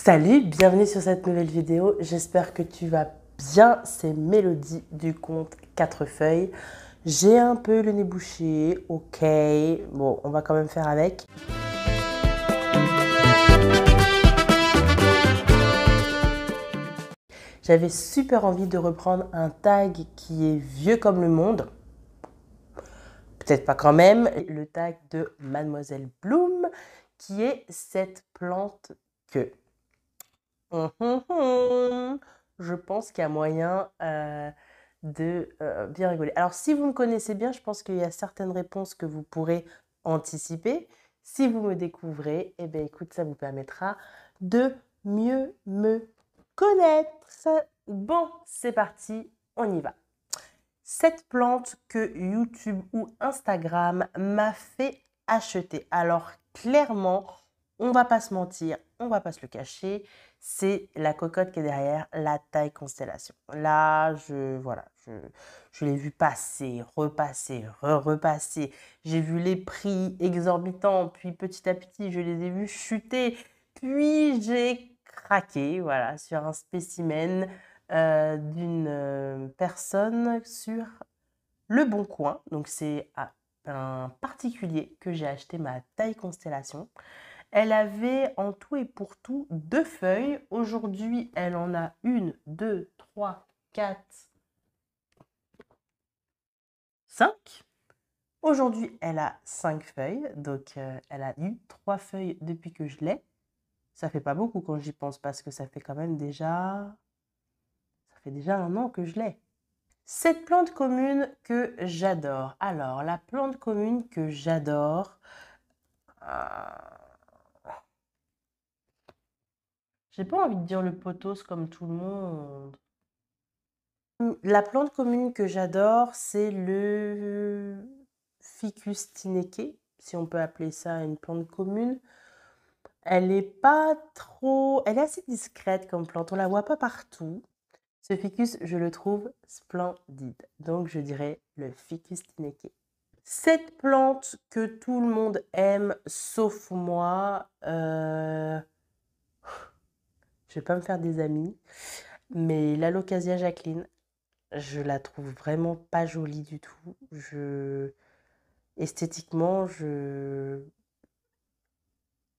Salut, bienvenue sur cette nouvelle vidéo. J'espère que tu vas bien. C'est Mélodie du compte 4 feuilles. J'ai un peu le nez bouché, ok. Bon, on va quand même faire avec. J'avais super envie de reprendre un tag qui est vieux comme le monde. Peut-être pas quand même. Le tag de Mademoiselle Bloom, qui est cette plante que... Je pense qu'il y a moyen de bien rigoler. Alors, si vous me connaissez bien, je pense qu'il y a certaines réponses que vous pourrez anticiper. Si vous me découvrez, eh bien, écoute, ça vous permettra de mieux me connaître. Bon, c'est parti, on y va. Cette plante que YouTube ou Instagram m'a fait acheter. Alors, clairement, on va pas se mentir, on va pas se le cacher, c'est la cocotte qui est derrière, la taille constellation. Là, je l'ai vu passer, repasser, repasser. J'ai vu les prix exorbitants, puis petit à petit, je les ai vus chuter. Puis j'ai craqué, voilà, sur un spécimen d'une personne sur Le Bon Coin. Donc c'est à un particulier que j'ai acheté ma taille constellation. Elle avait en tout et pour tout 2 feuilles. Aujourd'hui, elle en a 1, 2, 3, 4, 5. Aujourd'hui, elle a 5 feuilles. Donc, elle a eu 3 feuilles depuis que je l'ai. Ça fait pas beaucoup quand j'y pense parce que ça fait quand même déjà... Ça fait déjà 1 an que je l'ai. Cette plante commune que j'adore. Alors, la plante commune que j'adore... J'ai pas envie de dire le pothos comme tout le monde. La plante commune que j'adore, c'est le Ficus tineke, si on peut appeler ça une plante commune. Elle est pas trop... Elle est assez discrète comme plante, on la voit pas partout. Ce ficus, je le trouve splendide. Donc, je dirais le Ficus tineke. Cette plante que tout le monde aime, sauf moi, je vais pas me faire des amis, mais l'Alocasia Jacqueline, je la trouve vraiment pas jolie du tout. Esthétiquement,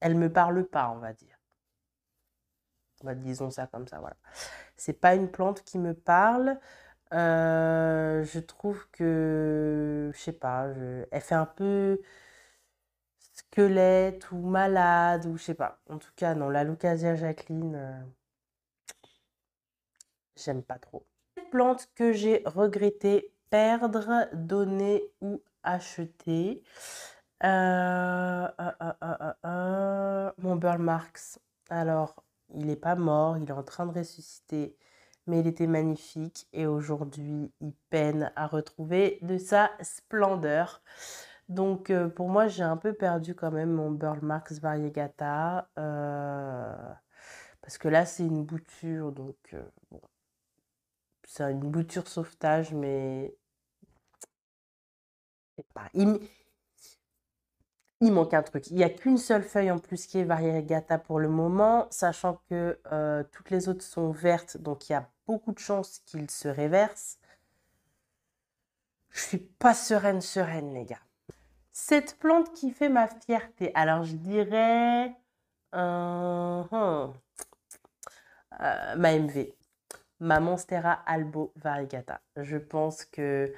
elle me parle pas, on va dire. Disons ça comme ça, voilà. C'est pas une plante qui me parle. Je trouve que, je sais pas, elle fait un peu squelette ou malade ou je sais pas. En tout cas, non, la Lucazia Jacqueline, j'aime pas trop. Cette plante que j'ai regretté perdre, donner ou acheter. Mon Burl Marks. Alors, il n'est pas mort, il est en train de ressusciter, mais il était magnifique et aujourd'hui, il peine à retrouver de sa splendeur. Donc, pour moi, j'ai un peu perdu quand même mon Burl Marks Variegata. Parce que là, c'est une bouture, donc bon, c'est une bouture sauvetage, mais c'est pas. Il manque un truc. Il n'y a qu'une seule feuille en plus qui est variegata pour le moment, sachant que toutes les autres sont vertes, donc il y a beaucoup de chances qu'il se réverse. Je suis pas sereine, les gars. Cette plante qui fait ma fierté, alors je dirais ma MV, ma Monstera Albo Variegata. Je pense que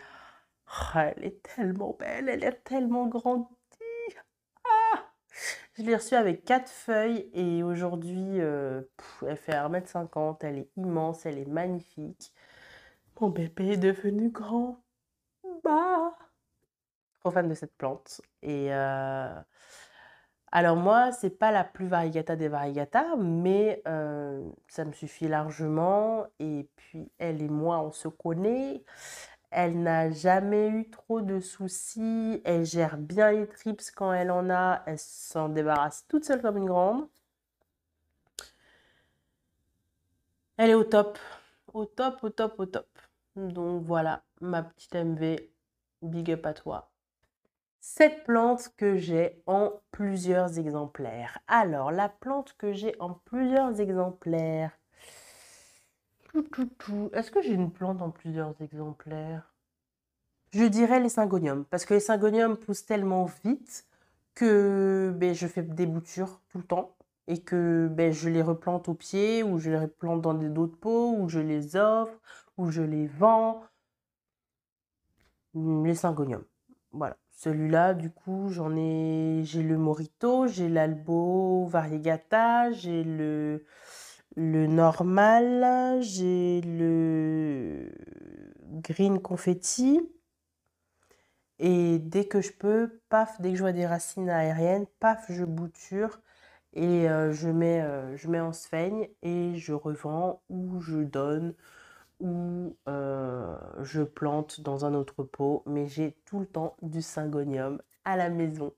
elle est tellement belle, elle est tellement grande. Je l'ai reçue avec 4 feuilles et aujourd'hui, elle fait 1,50 m, elle est immense, elle est magnifique. Mon bébé est devenu grand. Bah. Trop fan de cette plante. Et alors moi, c'est pas la plus variegata des variegata, mais ça me suffit largement. Et puis elle et moi, on se connaît. Elle n'a jamais eu trop de soucis. Elle gère bien les trips quand elle en a. Elle s'en débarrasse toute seule comme une grande. Elle est au top. Au top, au top, au top. Donc voilà, ma petite MV. Big up à toi. Cette plante que j'ai en plusieurs exemplaires. Alors, la plante que j'ai en plusieurs exemplaires. Est-ce que j'ai une plante en plusieurs exemplaires? Je dirais les syngoniums, parce que les syngoniums poussent tellement vite que ben, je fais des boutures tout le temps et que ben, je les replante au pied ou je les replante dans d'autres pots ou je les offre ou je les vends. Les syngoniums. Voilà. Celui-là, du coup, j'ai le Morito, j'ai l'Albo Variegata, j'ai le normal, j'ai le Green Confetti. Et dès que je peux, paf, dès que je vois des racines aériennes, paf, je bouture et je mets en sphaigne et je revends ou je donne ou je plante dans un autre pot. Mais j'ai tout le temps du syngonium à la maison.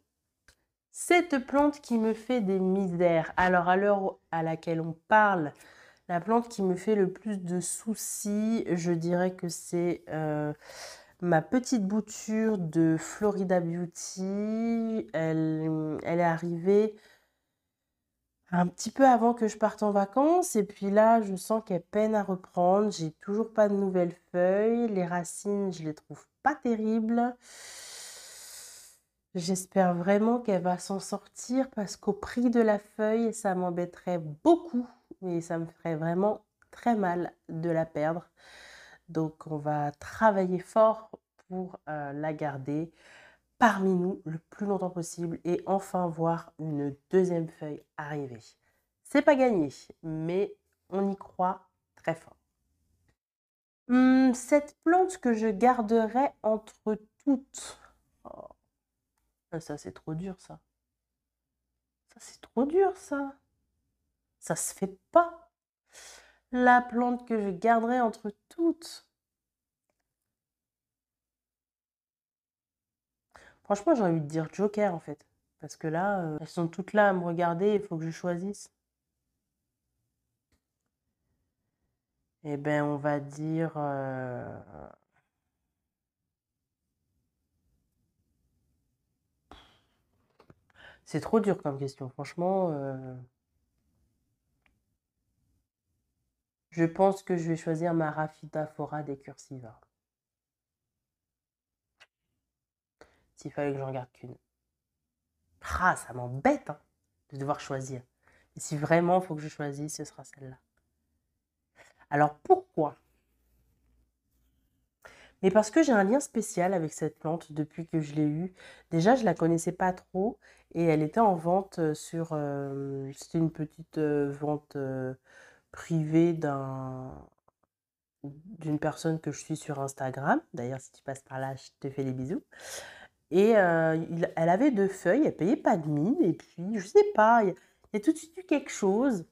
Cette plante qui me fait des misères. Alors à l'heure à laquelle on parle, la plante qui me fait le plus de soucis, je dirais que c'est ma petite bouture de Florida Beauty. Elle est arrivée un petit peu avant que je parte en vacances et puis là, je sens qu'elle peine à reprendre. J'ai toujours pas de nouvelles feuilles. Les racines, je les trouve pas terribles. J'espère vraiment qu'elle va s'en sortir parce qu'au prix de la feuille, ça m'embêterait beaucoup et ça me ferait vraiment très mal de la perdre. Donc, on va travailler fort pour la garder parmi nous le plus longtemps possible et enfin voir une deuxième feuille arriver. C'est pas gagné, mais on y croit très fort. Cette plante que je garderai entre toutes. Oh, ça, c'est trop dur, ça. Ça, c'est trop dur, ça. Ça se fait pas. La plante que je garderai entre toutes. Franchement, j'ai envie de dire Joker, en fait. Parce que là, elles sont toutes là à me regarder, il faut que je choisisse. Eh ben, on va dire... C'est trop dur comme question, franchement. Je pense que je vais choisir ma Rhaphidaphora decursiva. S'il fallait que j'en garde qu'une. Ah, ça m'embête hein, de devoir choisir. Et si vraiment il faut que je choisisse, ce sera celle-là. Alors pourquoi? Mais parce que j'ai un lien spécial avec cette plante depuis que je l'ai eue. Déjà, je la connaissais pas trop et elle était en vente sur... C'était une petite vente privée d'une personne que je suis sur Instagram. D'ailleurs, si tu passes par là, je te fais des bisous. Et elle avait 2 feuilles, elle payait pas de mine et puis je sais pas, il y a tout de suite eu quelque chose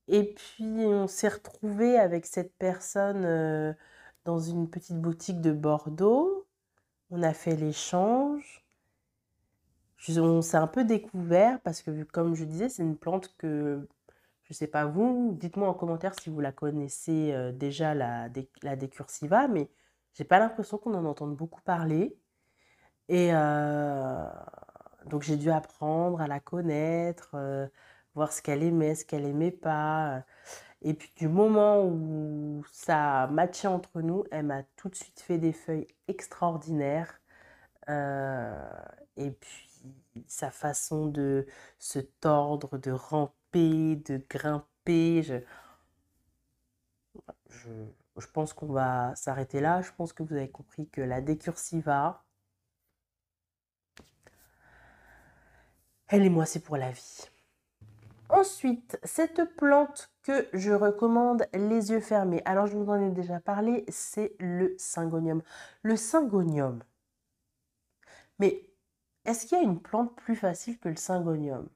et puis on s'est retrouvés avec cette personne, dans une petite boutique de Bordeaux. On a fait l'échange. On s'est un peu découvert parce que comme je disais, c'est une plante que je sais pas vous, dites-moi en commentaire si vous la connaissez, déjà la Decursiva, mais j'ai pas l'impression qu'on en entende beaucoup parler. Et donc j'ai dû apprendre à la connaître, voir ce qu'elle aimait, ce qu'elle aimait pas. Et puis du moment où ça a matché entre nous, elle m'a tout de suite fait des feuilles extraordinaires. Euh, et puis sa façon de se tordre, de ramper, de grimper. Je, je pense qu'on va s'arrêter là. Je pense que vous avez compris que la Decursiva, elle et moi, c'est pour la vie. Ensuite, cette plante que je recommande les yeux fermés, alors je vous en ai déjà parlé, c'est le syngonium. Le syngonium, mais est-ce qu'il y a une plante plus facile que le syngonium?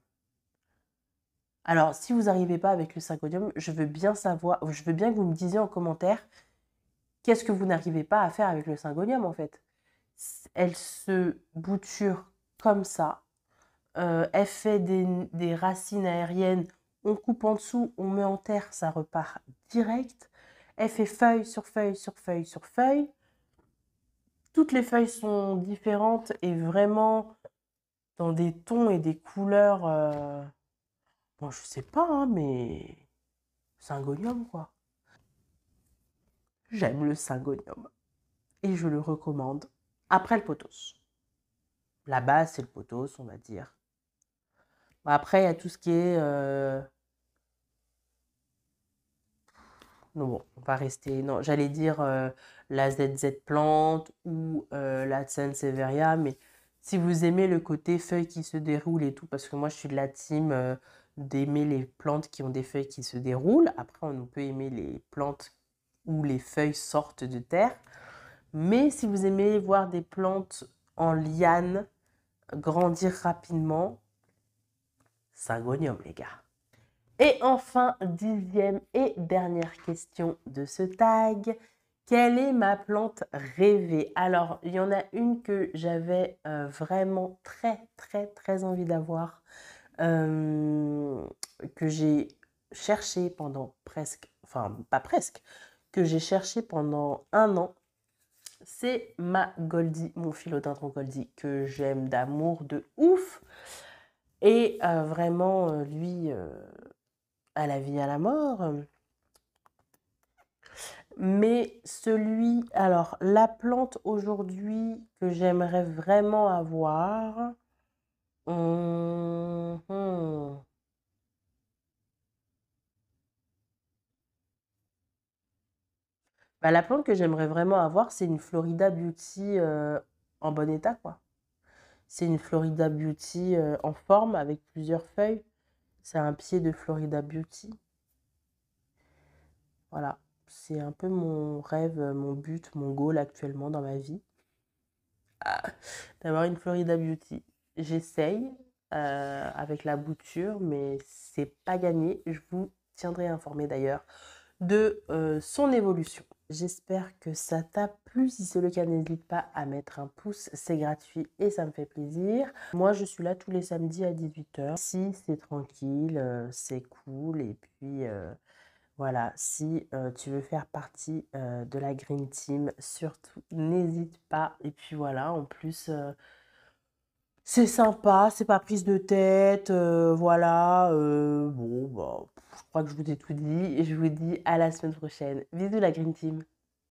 Alors, si vous n'arrivez pas avec le syngonium, je veux bien savoir, je veux bien que vous me disiez en commentaire qu'est-ce que vous n'arrivez pas à faire avec le syngonium en fait. Elle se bouture comme ça, elle fait des racines aériennes, on coupe en dessous, on met en terre, ça repart direct. Elle fait feuille sur feuille sur feuille sur feuille. toutes les feuilles sont différentes et vraiment dans des tons et des couleurs, bon, je sais pas, hein, mais Syngonium, quoi. J'aime le Syngonium et je le recommande. Après le pothos. La base, c'est le pothos, on va dire. Après, il y a tout ce qui est... Non, bon, on va rester... Non, j'allais dire la ZZ plante ou la Sansevieria, mais si vous aimez le côté feuilles qui se déroulent et tout, parce que moi, je suis de la team d'aimer les plantes qui ont des feuilles qui se déroulent. Après, on peut aimer les plantes où les feuilles sortent de terre. Mais si vous aimez voir des plantes en liane grandir rapidement, Syngonium, les gars. Et enfin, 10e et dernière question de ce tag. Quelle est ma plante rêvée? Alors, il y en a une que j'avais vraiment très envie d'avoir, que j'ai cherché pendant presque, enfin pas presque, que j'ai cherché pendant 1 an. C'est ma Goldie, mon philodendron Goldie, que j'aime d'amour de ouf. Et vraiment, lui, à la vie, à la mort. Mais celui, alors, la plante aujourd'hui que j'aimerais vraiment avoir, hum, hum. Bah, la plante que j'aimerais vraiment avoir, c'est une Florida Beauty en bon état, quoi. C'est une Florida Beauty en forme avec plusieurs feuilles. C'est un pied de Florida Beauty. Voilà, c'est un peu mon rêve, mon but, mon goal actuellement dans ma vie. D'avoir une Florida Beauty. J'essaye avec la bouture, mais c'est pas gagné. Je vous tiendrai informé d'ailleurs de son évolution. J'espère que ça t'a plu. Si c'est le cas, n'hésite pas à mettre un pouce. C'est gratuit et ça me fait plaisir. Moi, je suis là tous les samedis à 18h. Si c'est tranquille, c'est cool. Et puis, voilà, si tu veux faire partie de la Green Team, surtout n'hésite pas. Et puis voilà, en plus, c'est sympa, c'est pas prise de tête. Voilà, bon, bah, je crois que je vous ai tout dit. Et je vous dis à la semaine prochaine. Bisous la Green Team.